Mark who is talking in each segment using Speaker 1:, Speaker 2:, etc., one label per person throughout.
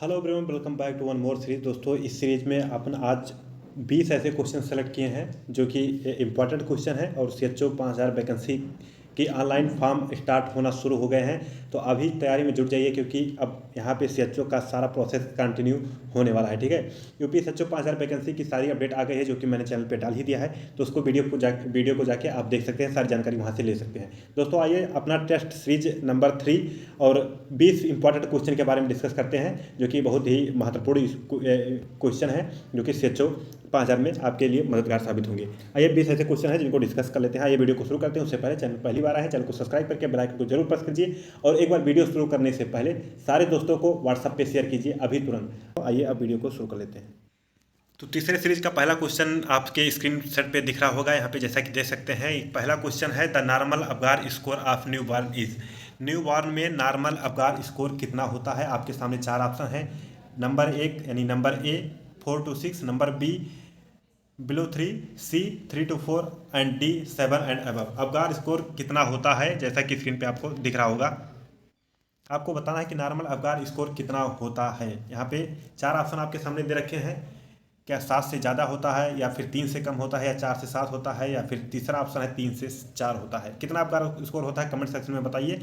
Speaker 1: Hello everyone, welcome back to one more series. दोस्तों, इस series में अपन आज 20 ऐसे क्वेश्चन सेलेक्ट किए हैं जो कि इम्पॉर्टेंट क्वेश्चन है और CHO 5000 वैकेंसी की ऑनलाइन फॉर्म स्टार्ट होना शुरू हो गए हैं। तो अभी तैयारी में जुट जाइए क्योंकि अब यहाँ पे CHO का सारा प्रोसेस कंटिन्यू होने वाला है। ठीक है, यूपी CHO 5000 वैकेंसी की सारी अपडेट आ गई है जो कि मैंने चैनल पे डाल ही दिया है। तो उसको वीडियो को जाके आप देख सकते हैं, सारी जानकारी वहाँ से ले सकते हैं। दोस्तों आइए अपना टेस्ट सीरीज नंबर 3 और 20 इंपॉर्टेंट क्वेश्चन के बारे में डिस्कस करते हैं जो कि बहुत ही महत्वपूर्ण क्वेश्चन है जो कि CHO 5000 में आपके लिए मददगार साबित होंगे। आइए 20 ऐसे क्वेश्चन हैं जिनको डिस्कस कर लेते हैं। आइए वीडियो को शुरू करते हैं। उससे पहले चैनल पहली बार आए हैं, चैनल को सब्सक्राइब करके बेल आइकन को जरूर प्रेस कीजिए और एक बार वीडियो शुरू करने से पहले सारे दोस्तों को व्हाट्सएप पे शेयर कीजिए अभी तुरंत। तो आइए अब वीडियो को शुरू कर लेते हैं। तो तीसरे सीरीज का पहला क्वेश्चन आपके स्क्रीन सेट पे दिख रहा होगा यहाँ पे, जैसा कि देख सकते हैं। पहला क्वेश्चन है the normal Apgar score of new born is. New born में नॉर्मल अबगार स्कोर कितना होता है? आपके सामने 4 ऑप्शन हैं। नंबर 1 यानी number A 4 to 6, number B below 3, C 3 to 4 and D 7 and above. Apgar score कितना होता है? जैसा कि स्क्रीन पे आपको दिख रहा होगा, आपको बताना है कि नॉर्मल अबगार स्कोर कितना होता है। यहाँ पे 4 ऑप्शन आपके सामने दे रखे हैं। क्या 7 से ज़्यादा होता है, या फिर 3 से कम होता है, या 4 से 7 होता है, या फिर तीसरा ऑप्शन है 3 से 4 होता है। कितना अबगार स्कोर होता है कमेंट सेक्शन में बताइए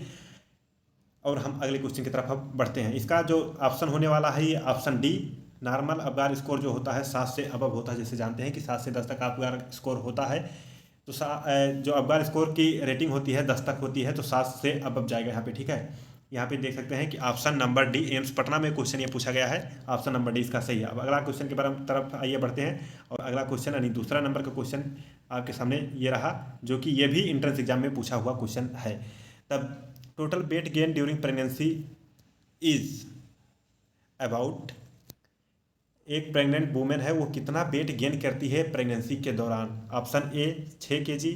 Speaker 1: और हम अगले क्वेश्चन की तरफ अब बढ़ते हैं। इसका जो ऑप्शन होने वाला है ये option D. Normal Apgar score जो होता है 7 से अबव होता है। जैसे जानते हैं कि 7 से 10 तक अबगार स्कोर होता है। तो जो अबगार स्कोर की रेटिंग होती है 10 तक होती है, तो 7 से अबव जाएगा यहाँ पे। ठीक है, यहाँ पे देख सकते हैं कि option number D, AIIMS Patna में क्वेश्चन ये पूछा गया है। ऑप्शन नंबर डी इसका सही है। अब अगला क्वेश्चन की तरफ आइए बढ़ते हैं। और अगला क्वेश्चन यानी दूसरा नंबर का क्वेश्चन आपके सामने ये रहा जो कि ये भी इंट्रेंस एग्जाम में पूछा हुआ क्वेश्चन है। तब total weight gain during pregnancy is about. एक प्रेग्नेंट वूमेन है, वो कितना वेट गेन करती है प्रेगनेंसी के दौरान? Option A 6 kg,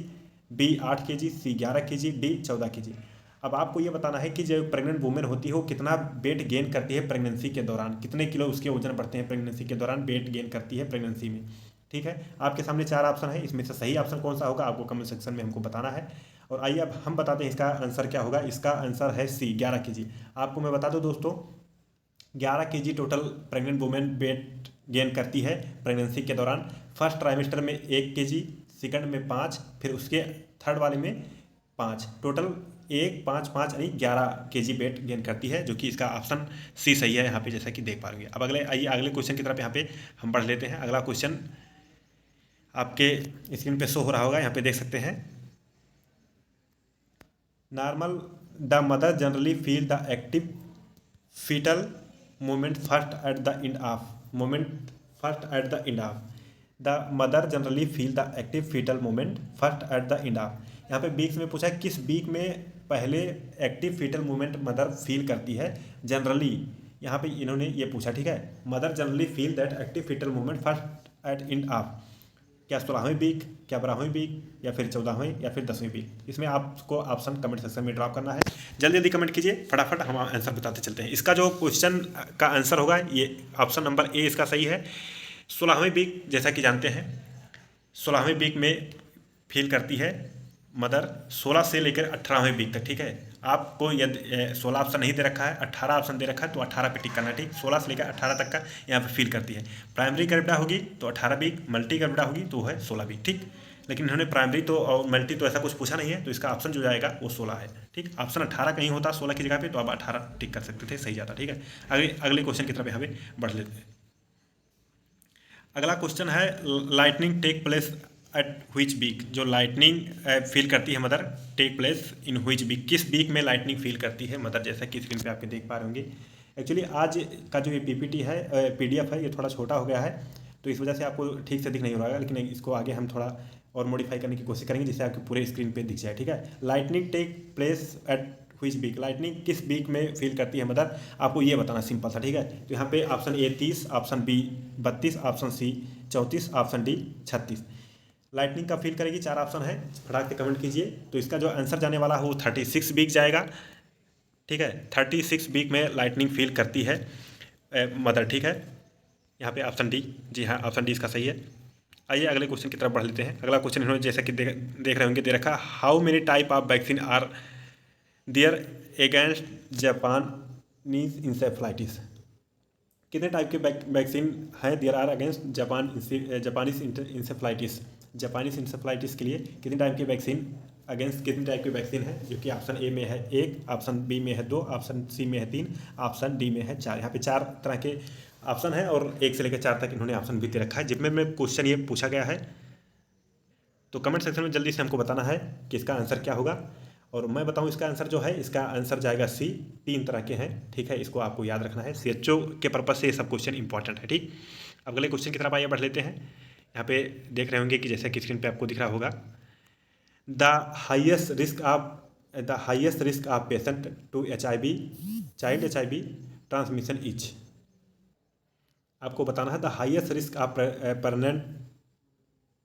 Speaker 1: B 8 kg, C 11 kg, D 14 kg। अब आपको ये बताना है कि जो प्रेग्नेंट वूमेन होती है वो कितना वेट गेन करती है प्रेगनेंसी के दौरान, कितने किलो उसके वजन बढ़ते हैं प्रेगनेंसी के दौरान, वेट गेन करती है प्रेगनेंसी में। ठीक है, आपके सामने 4 ऑप्शन है, इसमें से सही ऑप्शन कौन सा होगा आपको कमेंट सेक्शन में हमको बताना है। और आइए अब हम बताते हैं इसका आंसर क्या होगा। इसका आंसर है सी 11 kg। आपको मैं बता दूं दोस्तों, 11 kg total pregnant women weight gain करती है प्रेगनेंसी के दौरान। फर्स्ट ट्राइमेस्टर में 1 kg, सेकंड में 5, फिर उसके थर्ड वाले में 5, टोटल 1 5 5 यानी 11 kg वेट गेन करती है, जो कि इसका ऑप्शन सी सही है यहाँ पे, जैसा कि देख पा रहे हैं। अब आइए अगले क्वेश्चन की तरफ यहाँ पे हम बढ़ लेते हैं। अगला क्वेश्चन आपके स्क्रीन पे शो हो रहा होगा, यहाँ पे देख सकते हैं। Normal the mother generally feel the active foetal movement first at the end of the mother generally feel the active fetal movement first at the end of। यहाँ पे वीक्स में पूछा है किस वीक में पहले active foetal movement mother feel करती है जनरली। यहाँ पे इन्होंने ये पूछा। ठीक है, mother generally feel that active foetal movement first at end of. क्या 16वें वीक, क्या 12वें वीक, या फिर 14वें, या फिर 10वें वीक? इसमें आपको ऑप्शन कमेंट सेक्शन में ड्रॉप करना है। जल्दी जल्दी कमेंट कीजिए, फटाफट हम आंसर बताते चलते हैं। इसका जो क्वेश्चन का आंसर होगा ये ऑप्शन नंबर ए इसका सही है। 16वें वीक, जैसा कि जानते हैं 16वें वीक में फील करती है मदर, 16 से लेकर 18वें वीक तक। ठीक है, आपको यदि 16 ऑप्शन नहीं दे रखा है, 18 ऑप्शन दे रखा है, तो 18 पे टिक करना है। ठीक, 16 से लेकर 18 तक का यहाँ पे फील करती है। प्राइमरी गर्भा होगी तो 18 वीक, मल्टी गर्भा होगी तो है 16 वीक। ठीक, लेकिन इन्होंने प्राइमरी तो और मल्टी तो ऐसा कुछ पूछा नहीं है, तो इसका ऑप्शन जो जाएगा वो 16 है। ठीक, ऑप्शन 18 कहीं होता 16 की जगह पे, तो आप 18 टिक कर सकते थे, सही जाता। ठीक है, अगले क्वेश्चन की तरफ हमें बढ़ लेते हैं। अगला क्वेश्चन है lightning take place at which week. जो लाइटनिंग फील करती है mother, take place in which week, किस वीक में लाइटनिंग फील करती है मदर, जैसा कि स्क्रीन पे आपके देख पा रहे होंगे। एक्चुअली आज का जो ये पीपीटी है, PDF है, ये थोड़ा छोटा हो गया है, तो इस वजह से आपको ठीक से दिख नहीं रहा है, लेकिन इसको आगे हम थोड़ा और मॉडिफाई करने की कोशिश करेंगे जिससे आपके पूरे स्क्रीन पे दिख जाए। ठीक है, lightning take place at which week, lightning किस वीक में फील करती है मदर, आपको ये बताना सिंपल सा। ठीक है, तो यहाँ पे option A 30, option B 32, option C 34, option D 36। Lightning का फील करेगी, 4 ऑप्शन है, फटाक से कमेंट कीजिए। तो इसका जो आंसर जाने वाला है वो 36 वीक जाएगा। ठीक है, 36 वीक में लाइटनिंग फील करती है मदर। ठीक है, यहाँ पे ऑप्शन डी, जी हाँ ऑप्शन डी इसका सही है। आइए अगले क्वेश्चन की तरफ बढ़ लेते हैं। अगला क्वेश्चन इन्होंने जैसा कि देख रहे होंगे दे रखा, how many type of vaccine are there against Japanese encephalitis. कितने टाइप के वैक्सीन हैं there are against Japanese encephalitis? Japanese encephalitis के लिए कितने टाइप के वैक्सीन अगेंस्ट कितने टाइप के वैक्सीन है? जो कि ऑप्शन ए में है 1, ऑप्शन बी में है 2, ऑप्शन सी में है 3, ऑप्शन डी में है 4। यहाँ पे 4 तरह के ऑप्शन है और 1 से लेकर 4 तक इन्होंने ऑप्शन भी दे रखा है, जिनमें में क्वेश्चन ये पूछा गया है। तो कमेंट सेक्शन में जल्दी से हमको बताना है कि इसका आंसर क्या होगा। और मैं बताऊं इसका आंसर जो है, इसका आंसर जाएगा सी। 3 तरह के हैं, ठीक है, इसको आपको याद रखना है। सीएचओ के पर्पज से ये सब क्वेश्चन इंपॉर्टेंट है, ठीक। अब अगले क्वेश्चन की तरफ आइए बढ़ लेते हैं। यहाँ पे देख रहे होंगे कि जैसे कि स्क्रीन पे आपको दिख रहा होगा, the highest risk of patient to HIV child HIV transmission is. आपको बताना है the highest risk of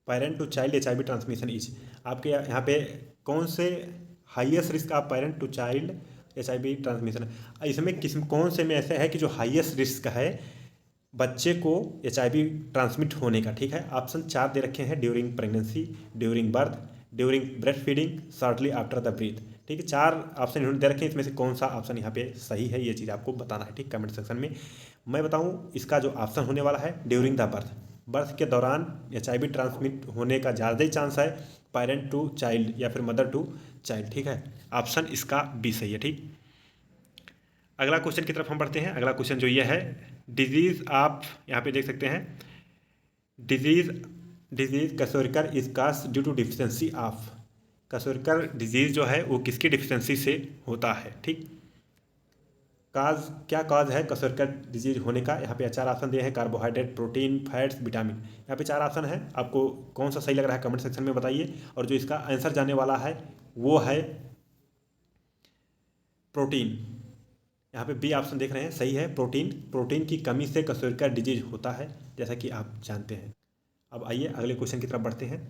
Speaker 1: parent to child HIV transmission is. आपके यहाँ पे कौन से highest risk of parent to child HIV transmission, इसमें कौन से में ऐसे है कि जो हाईएस्ट रिस्क है बच्चे को HIV ट्रांसमिट होने का, ठीक है। ऑप्शन 4 दे रखे हैं, during pregnancy, during birth, during breast feeding, shortly after the breath, ठीक है। 4 ऑप्शन इन्होंने दे रखे हैं, इसमें से कौन सा ऑप्शन यहाँ पे सही है ये चीज़ आपको बताना है, ठीक। कमेंट सेक्शन में मैं बताऊँ इसका जो ऑप्शन होने वाला है ड्यूरिंग द बर्थ के दौरान HIV ट्रांसमिट होने का ज़्यादा ही चांस है पेरेंट टू चाइल्ड या फिर मदर टू चाइल्ड, ठीक है। ऑप्शन इसका बी सही है, ठीक। अगला क्वेश्चन की तरफ हम बढ़ते हैं। अगला क्वेश्चन जो ये है, डिजीज आप यहाँ पे देख सकते हैं, disease kwashiorkor is cause due to deficiency of. Kwashiorkor disease जो है वो किसकी डिफिशेंसी से होता है, ठीक। काज क्या काज है क्वेशोरिकर डिजीज होने का? यहाँ पे 4 ऑप्शन दिए हैं, कार्बोहाइड्रेट, प्रोटीन, फैट्स, विटामिन। यहाँ पे 4 ऑप्शन है, आपको कौन सा सही लग रहा है कमेंट सेक्शन में बताइए। और जो इसका आंसर जाने वाला है वो है प्रोटीन। यहाँ पे बी ऑप्शन देख रहे हैं, सही है प्रोटीन। प्रोटीन की कमी से क्वेशोरिकर डिजीज होता है, जैसा कि आप जानते हैं। अब आइए अगले क्वेश्चन की तरफ बढ़ते हैं।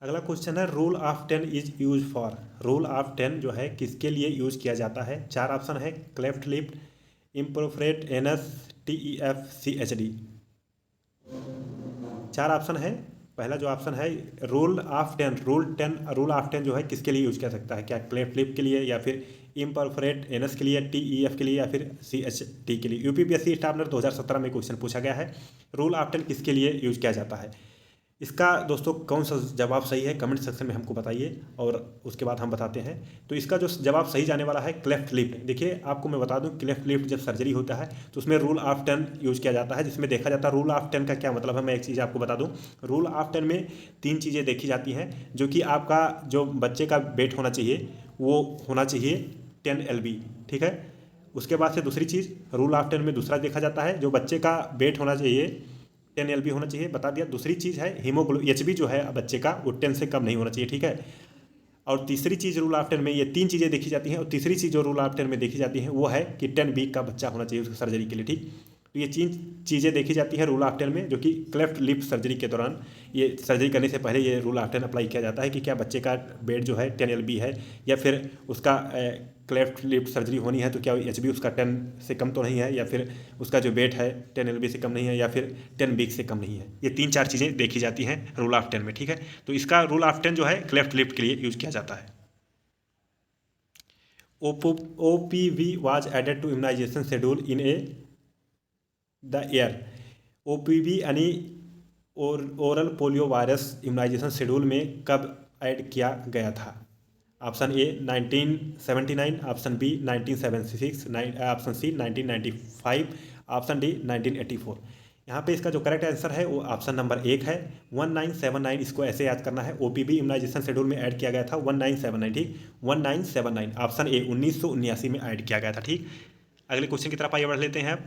Speaker 1: अगला क्वेश्चन है, rule of 10 is use for. Rule of 10 जो है किसके लिए यूज किया जाता है? 4 ऑप्शन है, cleft lip, imperforate anus, TEF, CHD। 4 option है। पहला जो ऑप्शन है रूल ऑफ 10, रूल ऑफ 10 जो है किसके लिए यूज किया सकता है? क्या क्लेफ्ट लिप के लिए, या फिर इम्परफोरेट एनस के लिए, TEF के लिए, या फिर CHD के लिए? UPPSC स्टाफ 2017 में क्वेश्चन पूछा गया है, रूल ऑफ 10 किसके लिए यूज किया जाता है? इसका दोस्तों कौन सा जवाब सही है कमेंट सेक्शन में हमको बताइए, और उसके बाद हम बताते हैं। तो इसका जो जवाब सही जाने वाला है क्लेफ्ट लिप। देखिए आपको मैं बता दूं, क्लेफ्ट लिप जब सर्जरी होता है तो उसमें रूल ऑफ 10 यूज किया जाता है, जिसमें देखा जाता है रूल ऑफ 10 का क्या मतलब है। मैं एक चीज़ आपको बता दूं, रूल ऑफ 10 में 3 चीज़ें देखी जाती हैं, जो कि आपका जो बच्चे का वेट होना चाहिए वो होना चाहिए 10 LB, ठीक है। उसके बाद से दूसरी चीज़ रूल ऑफ 10 में दूसरा देखा जाता है, जो बच्चे का वेट होना चाहिए 10 LB होना चाहिए, बता दिया। दूसरी चीज़ है हीमोग्लोबिन HB जो है बच्चे का वो 10 से कम नहीं होना चाहिए, ठीक है। और तीसरी चीज़ रूल ऑफ 10 में, ये 3 चीज़ें देखी जाती हैं, और तीसरी चीज़ जो रूल ऑफ 10 में देखी जाती है वो है कि 10 वीक का बच्चा होना चाहिए उसकी सर्जरी के लिए, ठीक। तो ये 3 चीज़ें देखी जाती है रूल ऑफ 10 में, जो कि क्लेफ्ट लिप सर्जरी के दौरान, ये सर्जरी करने से पहले ये रूल ऑफ 10 अप्लाई किया जाता है कि क्या बच्चे का वेट जो है 10 LB है, या फिर उसका क्लेफ्ट लिप सर्जरी होनी है तो क्या HB उसका 10 से कम तो नहीं है, या फिर उसका जो वेट है 10 LB से कम नहीं है, या फिर 10 वीक से कम नहीं है। ये 3-4 चीज़ें देखी जाती हैं रूल ऑफ 10 में, ठीक है। तो इसका रूल ऑफ 10 जो है क्लेफ्ट लिप के लिए यूज किया जाता है। OPV was added to immunization schedule in the year। OPV यानी oral polio virus immunisation schedule में कब ऐड किया गया था? Option A 1979, option B 1976, option C 1995, option D 1984। यहाँ पे इसका जो करेक्ट आंसर है वो ऑप्शन नंबर 1 है, 1979। इसको ऐसे याद करना है, OPV इम्यूनाइजेशन शेड्यूल में ऐड किया गया था 1979, ठीक, 1979 ऑप्शन ए 1979 में ऐड किया गया था, ठीक। अगले क्वेश्चन की तरफ आइए बढ़ लेते हैं।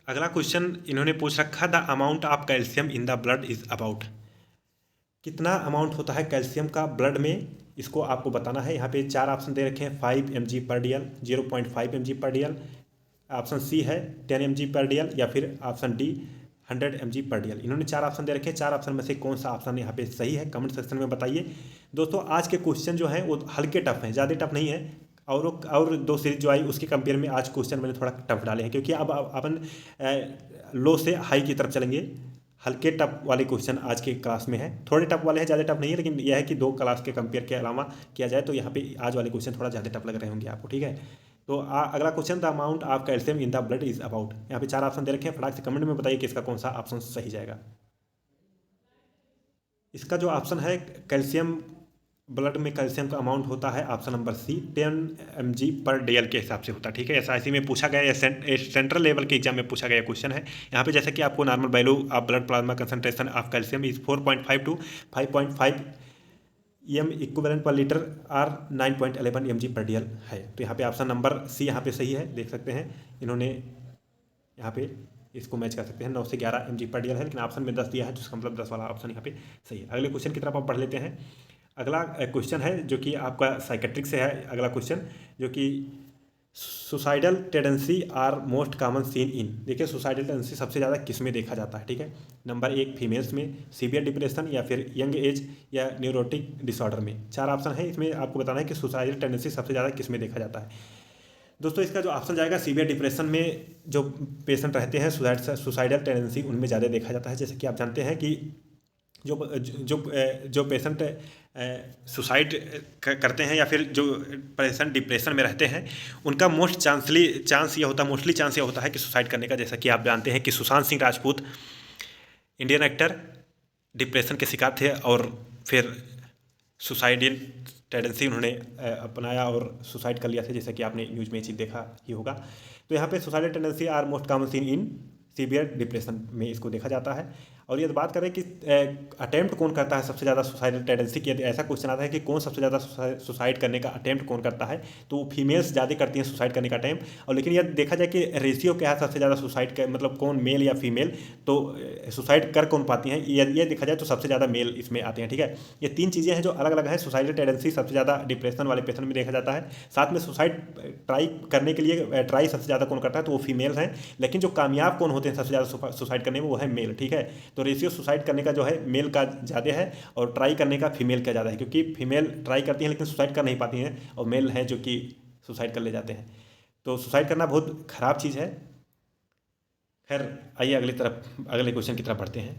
Speaker 1: अगला क्वेश्चन इन्होंने पूछ रखा, the amount of calcium in the blood is about. कितना अमाउंट होता है कैल्शियम का ब्लड में, इसको आपको बताना है। यहाँ पे 4 ऑप्शन दे रखे हैं, 5 mg पर DL, 0.5 mg पर DL, ऑप्शन सी है 10 mg पर DL, या फिर ऑप्शन डी 100 mg पर DL। इन्होंने 4 ऑप्शन दे रखे हैं, 4 ऑप्शन में से कौन सा ऑप्शन यहाँ पे सही है कमेंट सेक्शन में बताइए। दोस्तों आज के क्वेश्चन जो हैं वो हल्के टफ हैं, ज़्यादा टफ नहीं है, और 2 सीरीज जो आई उसके कंपेयर में आज क्वेश्चन मैंने थोड़ा टफ डाले हैं, क्योंकि अब अपन लो से हाई की तरफ चलेंगे। हल्के टफ वाले क्वेश्चन आज के क्लास में है, थोड़े टफ वाले हैं, ज़्यादा टफ नहीं है, लेकिन यह है कि 2 क्लास के कंपेयर के अलावा किया जाए तो यहाँ पे आज वाले क्वेश्चन थोड़ा ज़्यादा टफ लग रहे होंगे आपको, ठीक है। तो अगला question, the amount of calcium in the blood is about. यहाँ पे 4 ऑप्शन दे रखे हैं, फटाक से कमेंट में बताइए कि इसका कौन सा ऑप्शन सही जाएगा। इसका जो ऑप्शन है कैल्शियम, ब्लड में कैल्शियम का अमाउंट होता है ऑप्शन नंबर सी 10 mg पर डेल के हिसाब से होता है। ठीक है, एसआईसी में पूछा गया या सेंट्रल लेवल के एग्जाम में पूछा गया क्वेश्चन है। यहाँ पे जैसे कि आपको normal value of blood plasma concentration of calcium is 4.5 to 5.5 m equivalent per litre और 9.11 mg पर डेल है। तो यहाँ पे ऑप्शन नंबर सी यहाँ पे सही है, देख सकते हैं इन्होंने यहाँ पे इसको मैच कर सकते हैं। 9 से 11 mg पर डेल है, लेकिन ऑप्शन में 10 दिया है, जिसका मतलब 10 वाला ऑप्शन यहाँ पे सही है। अगले क्वेश्चन की तरफ आप पढ़ लेते हैं। अगला क्वेश्चन है जो कि आपका साइकेट्रिक से है। अगला क्वेश्चन जो कि suicidal tendency are most common seen in. देखिए सुसाइडल टेंडेंसी सबसे ज़्यादा किस में देखा जाता है। ठीक है, नंबर 1 फीमेल्स में, सीवियर डिप्रेशन या फिर यंग एज या न्यूरोटिक डिसऑर्डर में। 4 ऑप्शन है, इसमें आपको बताना है कि सुसाइडल टेंडेंसी सबसे ज़्यादा किस में देखा जाता है। दोस्तों इसका जो ऑप्शन जाएगा सीवियर डिप्रेशन में जो पेशेंट रहते हैं सुसाइडल टेंडेंसी उनमें ज़्यादा देखा जाता है। जैसे कि आप जानते हैं कि जो पेशेंट सुसाइड करते हैं या फिर जो पेशेंट डिप्रेशन में रहते हैं उनका मोस्टली चांस ये होता है कि सुसाइड करने का। जैसा कि आप जानते हैं कि Sushant Singh Rajput Indian actor depression के शिकार थे और फिर सुसाइडल टेंडेंसी उन्होंने अपनाया और सुसाइड कर लिया था, जैसा कि आपने न्यूज़ में ये चीज़ देखा ही होगा। तो यहाँ पे suicidal tendency are most common seen in severe depression में इसको देखा जाता है। और ये बात करें कि अटेम्प्ट कौन करता है सबसे ज़्यादा सुसाइडल टेंडेंसी की, यदि ऐसा क्वेश्चन आता है कि कौन सबसे ज़्यादा सुसाइड करने का अटेम्प्ट कौन करता है, तो फीमेल्स ज़्यादा करती हैं सुसाइड करने का अटेम्प्ट। और लेकिन यह देखा जाए कि रेशियो क्या है सबसे ज़्यादा सुसाइड का, मतलब कौन मेल या फीमेल, तो सुसाइड कर कौन पाती हैं, ये देखा जाए तो सबसे ज़्यादा मेल इसमें आते हैं। ठीक है, ये 3 चीज़ें हैं जो अलग अलग हैं। सुसाइडल टेंडेंसी सबसे ज़्यादा डिप्रेशन वाले पेशेंट में देखा जाता है। साथ में सुसाइड ट्राई करने के लिए ट्राई सबसे ज़्यादा कौन करता है, तो वो फीमेल्स हैं। लेकिन जो कामयाब कौन होते हैं सबसे ज़्यादा सुसाइड करने में, वो है मेल। ठीक है, तो रेशियो सुसाइड करने का जो है मेल का ज़्यादा है और ट्राई करने का फीमेल का ज़्यादा है, क्योंकि फीमेल ट्राई करती हैं लेकिन सुसाइड कर नहीं पाती हैं, और मेल हैं जो कि सुसाइड कर ले जाते हैं। तो सुसाइड करना बहुत ख़राब चीज़ है। खैर आइए अगले क्वेश्चन की तरफ बढ़ते हैं।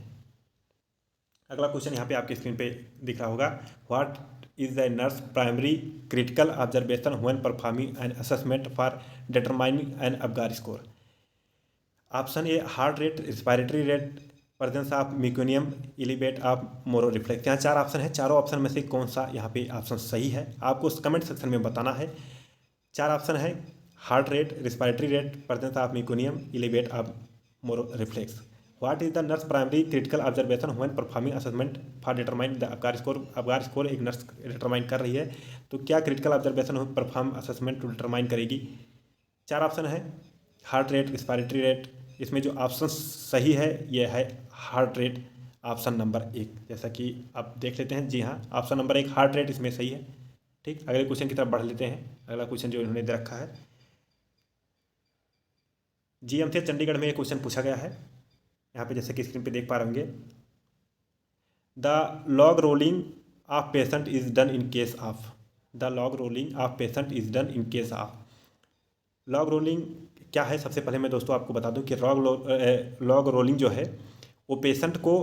Speaker 1: अगला क्वेश्चन यहाँ पे आपके स्क्रीन पे दिख रहा होगा, what is the nurse primary critical observation when performing an assessment for determining an Apgar score. Option A heart rate, respiratory rate, presence of meconium, elevate of Moro reflex. यहाँ 4 option है, चारों option में से कौन सा यहाँ पे option सही है आपको कमेंट सेक्शन में बताना है। 4 ऑप्शन है, heart rate, respiratory rate, presence of meconium, elevate of Moro reflex. What is the nurse primary critical observation when performing assessment for determine the Apgar score. Apgar score एक nurse determine कर रही है, तो क्या critical observation हो perform assessment to determine करेगी। 4 option है, heart rate, respiratory rate. इसमें जो ऑप्शन सही है ये है हार्ट रेट, ऑप्शन नंबर 1। जैसा कि आप देख लेते हैं, जी हाँ ऑप्शन नंबर 1 हार्ट रेट इसमें सही है। ठीक, अगले क्वेश्चन की तरफ बढ़ लेते हैं। अगला क्वेश्चन जो इन्होंने दे रखा है, जीएमसी चंडीगढ़ में ये क्वेश्चन पूछा गया है। यहाँ पे जैसे कि स्क्रीन पे देख पा रहे होंगे, the log rolling of patient is done in case of. The log rolling of patient is done in case of. Log rolling क्या है, सबसे पहले मैं दोस्तों आपको बता दूं कि लॉग रोलिंग जो है वो पेशेंट को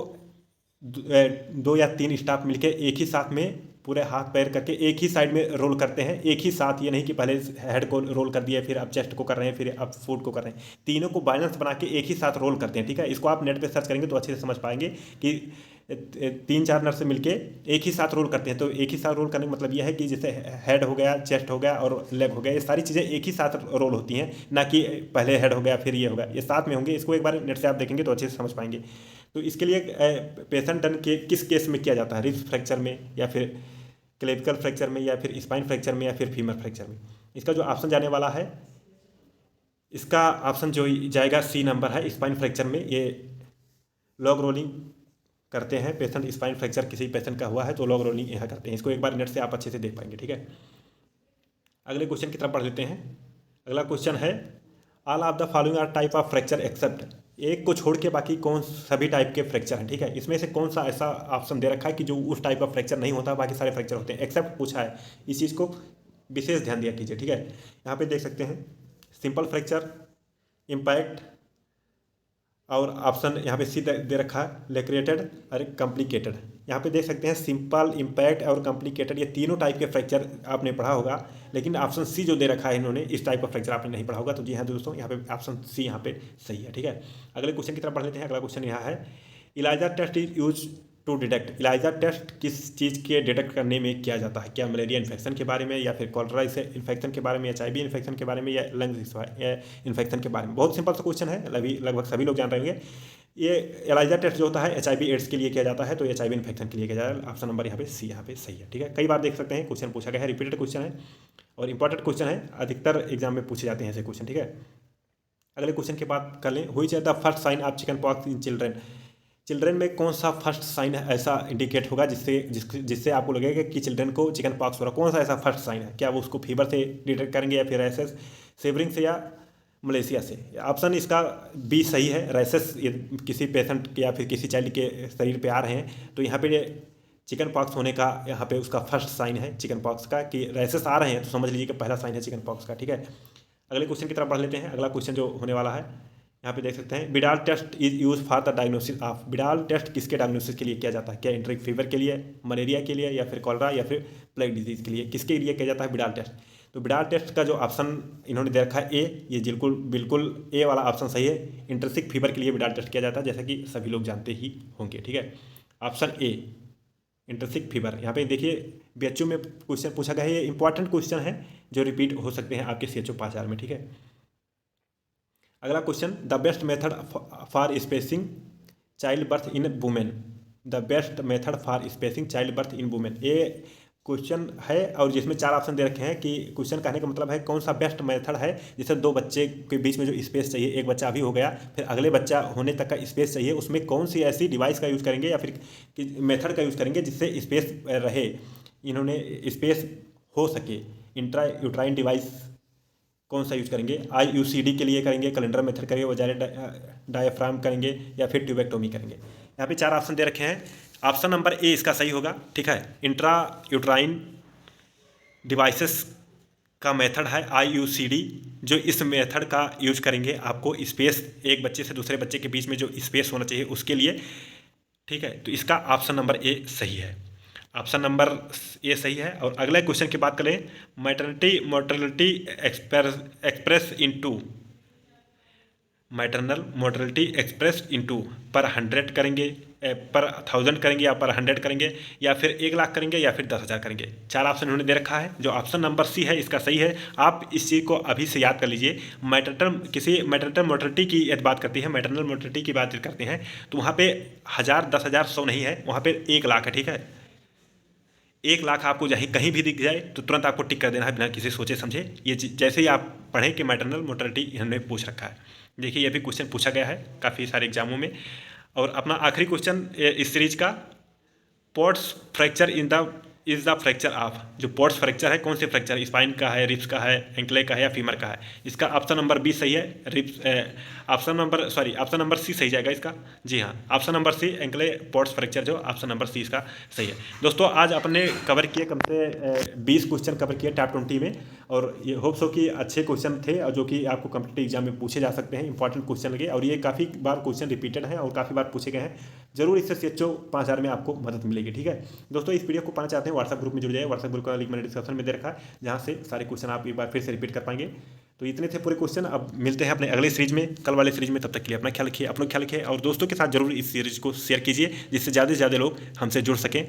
Speaker 1: 2 या 3 स्टाफ मिलके एक ही साथ में पूरे हाथ पैर करके एक ही साइड में रोल करते हैं, एक ही साथ। ये नहीं कि पहले हेड को रोल कर दिया, फिर अब चेस्ट को कर रहे हैं, फिर अब फुट को कर रहे हैं। तीनों को बैलेंस बना के एक ही साथ रोल करते हैं। ठीक है, इसको आप नेट पे सर्च करेंगे तो अच्छे से समझ पाएंगे कि 3-4 नर्स मिलके एक ही साथ रोल करते हैं। तो एक ही साथ रोल करने का मतलब यह है कि जैसे हेड हो गया, चेस्ट हो गया और लेग हो गया, ये सारी चीज़ें एक ही साथ रोल होती हैं, ना कि पहले हेड हो गया फिर ये हो गया, ये साथ में होंगे। इसको एक बार नेट से आप देखेंगे तो अच्छे से समझ पाएंगे। तो इसके लिए पेशेंट डन के किस केस में किया जाता है, रिब्स फ्रैक्चर में या फिर क्लेविकल फ्रैक्चर में या फिर स्पाइन फ्रैक्चर में या फिर फीमर फ्रैक्चर में। इसका जो ऑप्शन जाने वाला है, इसका ऑप्शन जो जाएगा सी नंबर है, स्पाइन फ्रैक्चर में ये लॉग रोलिंग करते हैं। पेशेंट स्पाइन फ्रैक्चर किसी पेशेंट का हुआ है तो लॉग रोलिंग यहाँ करते हैं। इसको एक बार नेट से आप अच्छे से देख पाएंगे। ठीक है, अगले क्वेश्चन की तरफ बढ़ लेते हैं। अगला क्वेश्चन है, all of the following are type of fracture except. एक को छोड़ के बाकी कौन सभी टाइप के फ्रैक्चर हैं। ठीक है, इसमें से कौन सा ऐसा ऑप्शन दे रखा है कि जो उस टाइप का फ्रैक्चर नहीं होता, बाकी सारे फ्रैक्चर होते हैं, एक्सेप्ट पूछा है। इस चीज़ को विशेष ध्यान दिया कीजिए। ठीक है, यहाँ पे देख सकते हैं, सिंपल फ्रैक्चर, इम्पैक्ट, और ऑप्शन यहाँ पे सी दे रखा है, लैक्रेटेड और कॉम्प्लिकेटेड। यहाँ पे देख सकते हैं सिंपल, इम्पैक्ट और कॉम्प्लिकेटेड, ये तीनों टाइप के फ्रैक्चर आपने पढ़ा होगा, लेकिन ऑप्शन सी जो दे रखा है इन्होंने, इस टाइप का फ्रैक्चर आपने नहीं पढ़ा होगा। तो जी हाँ दोस्तों, यहाँ पे ऑप्शन सी यहाँ पे सही है। ठीक है, अगले क्वेश्चन की तरफ बढ़ लेते हैं। अगला क्वेश्चन यहाँ है, ELISA test is use to detect. ELISA test किस चीज़ के डिटेक्ट करने में किया जाता है? क्या मलेरिया इन्फेक्शन के बारे में, या फिर कॉलरा इन्फेक्शन के बारे में, HIV इन्फेक्शन के बारे में, या लंग इन्फेक्शन के बारे में? बहुत सिंपल सा क्वेश्चन है, लगभग सभी लोग जान रहे होंगे। ये एलाइजा टेस्ट जो होता है HIV एड्स के लिए किया जाता है, तो HIV इन्फेक्शन के लिए किया जाता है। ऑप्शन नंबर यहाँ पे सी यहाँ पे सही है। ठीक है, कई बार देख सकते हैं क्वेश्चन पूछा गया है, रिपीटेड क्वेश्चन है और इंपॉर्टेंट क्वेश्चन है, अधिकतर एग्जाम में पूछे जाते हैं ऐसे क्वेश्चन। ठीक है, अगले क्वेश्चन की बात कर लें, which is the first sign of chicken pox in children. Children में कौन सा फर्स्ट साइन ऐसा इंडिकेट होगा जिससे आपको लगेगा कि चिल्ड्रेन को चिकन पॉक्स हो रहा है? कौन सा ऐसा फर्स्ट साइन है? क्या वो उसको फीवर से डिटेक्ट करेंगे, या फिर रैसेस, सेवरिंग से, या मलेशिया से? ऑप्शन इसका बी सही है, रैसेस किसी पेशेंट या फिर किसी चाइल्ड के शरीर पे आ रहे हैं, तो यहाँ पे चिकन पॉक्स होने का यहाँ पे उसका फर्स्ट साइन है चिकन पॉक्स का, कि रैसेस आ रहे हैं, तो समझ लीजिए कि पहला साइन है चिकन पॉक्स का। ठीक है, अगले क्वेश्चन की तरफ बढ़ लेते हैं। अगला क्वेश्चन जो होने वाला है, यहाँ पे देख सकते हैं, Widal test is use for the diagnosis of. Widal test किसके डायग्नोसिस के लिए किया जाता है? क्या एंट्रिक फीवर के लिए, मलेरिया के लिए, या फिर कॉलरा, या फिर प्लेग डिजीज के लिए? किसके लिए किया जाता है बिडाल टेस्ट? तो बिडाल टेस्ट का जो ऑप्शन इन्होंने दे रखा है ए, ये बिल्कुल ए वाला ऑप्शन सही है। इंटरसिक फीवर के लिए बिडाल टेस्ट किया जाता है, जैसा कि सभी लोग जानते ही होंगे। ठीक है, ऑप्शन ए इंटरसिक फीवर। यहाँ पे देखिए BHU में क्वेश्चन पूछा गया है, ये इंपॉर्टेंट क्वेश्चन है जो रिपीट हो सकते हैं आपके CHO 5000 में। ठीक है, अगला question, the best method for spacing child birth in women. The best method for spacing child birth in women, ये क्वेश्चन है और जिसमें 4 ऑप्शन दे रखे हैं। कि क्वेश्चन कहने का मतलब है कौन सा बेस्ट मेथड है जिससे 2 बच्चे के बीच में जो स्पेस चाहिए, एक बच्चा अभी हो गया फिर अगले बच्चा होने तक का स्पेस चाहिए, उसमें कौन सी ऐसी डिवाइस का यूज़ करेंगे या फिर मेथड का यूज़ करेंगे जिससे स्पेस रहे, इन्होंने स्पेस हो सके। इंट्रा यूट्राइन डिवाइस कौन सा यूज करेंगे? IUCD के लिए करेंगे, कैलेंडर मेथड करेंगे, वजाइनल डायफ्राम करेंगे, या फिर ट्यूबेक्टोमी करेंगे? यहाँ पे 4 ऑप्शन दे रखे हैं, ऑप्शन नंबर ए इसका सही होगा। ठीक है, इंट्रा यूट्राइन डिवाइसेस का मेथड है IUCD, जो इस मेथड का यूज करेंगे आपको स्पेस, एक बच्चे से दूसरे बच्चे के बीच में जो स्पेस होना चाहिए उसके लिए। ठीक है, तो इसका ऑप्शन नंबर ए सही है, ऑप्शन नंबर ए सही है। और अगले क्वेश्चन की बात करें, maternity mortality express into, maternal mortality express into पर 100 करेंगे, पर 1000 करेंगे, या पर 100 करेंगे, या फिर 1 लाख करेंगे, या फिर 10,000 करेंगे? 4 ऑप्शन उन्होंने दे रखा है, जो ऑप्शन नंबर सी है इसका सही है। आप इस चीज़ को अभी से याद कर लीजिए। मैटरनल मोर्टेलिटी की यदि बात करती है, मैटरनल मोर्टेलिटी की बात करते हैं, तो वहाँ पे 1000, 10,000, 100 नहीं है, वहाँ पे 1 लाख है। ठीक है, 1 लाख आपको कहीं भी दिख जाए तो तुरंत आपको टिक कर देना है बिना किसी सोचे समझे। ये जैसे ही आप पढ़ें कि मैटरनल मोर्टेलिटी इन्होंने पूछ रखा है। देखिए ये भी क्वेश्चन पूछा गया है काफ़ी सारे एग्जामों में। और अपना आखिरी क्वेश्चन इस सीरीज का, ports fracture is the fracture of. जो पोर्ट्स फ्रैक्चर है कौन से फ्रैक्चर, स्पाइन का है, रिब्स का है, एंकले का है, या फीमर का है? इसका ऑप्शन नंबर बी सही है, रिब्स। ऑप्शन नंबर सी सही जाएगा इसका। जी हाँ, option number C ankle Pott's fracture, जो ऑप्शन नंबर सी इसका सही है। दोस्तों आज अपने कवर किए कम से 20 क्वेश्चन कवर किए टॉप 20 में, और ये होप्स हो कि अच्छे क्वेश्चन थे और जो कि आपको कॉम्पिटिटिव एग्जाम में पूछे जा सकते हैं, इंपॉर्टेंट क्वेश्चन लगे, और ये काफ़ी बार क्वेश्चन रिपीटेड हैं और काफ़ी बार पूछे गए हैं। जरूर इससे CHO 5000 में आपको मदद मिलेगी। ठीक है दोस्तों, इस वीडियो को पाना चाहते हैं व्हाट्सएप ग्रुप में जुड़ जाए। व्हाट्सएप ग्रुप का लिंक मैंने डिस्क्रिप्शन में दे रखा है, जहाँ से सारे क्वेश्चन आप एक बार फिर से रिपीट कर पाएंगे। तो इतने थे पूरे क्वेश्चन। अब मिलते हैं अपने अगले सीरीज में, कल वाले सीरीज में। तब तक के लिए अपना ख्याल रखिए, अपना ख्याल रखिए, और दोस्तों के साथ जरूर इस सीरीज को शेयर कीजिए, जिससे ज़्यादा से ज़्यादा लोग हमसे जुड़ सकें।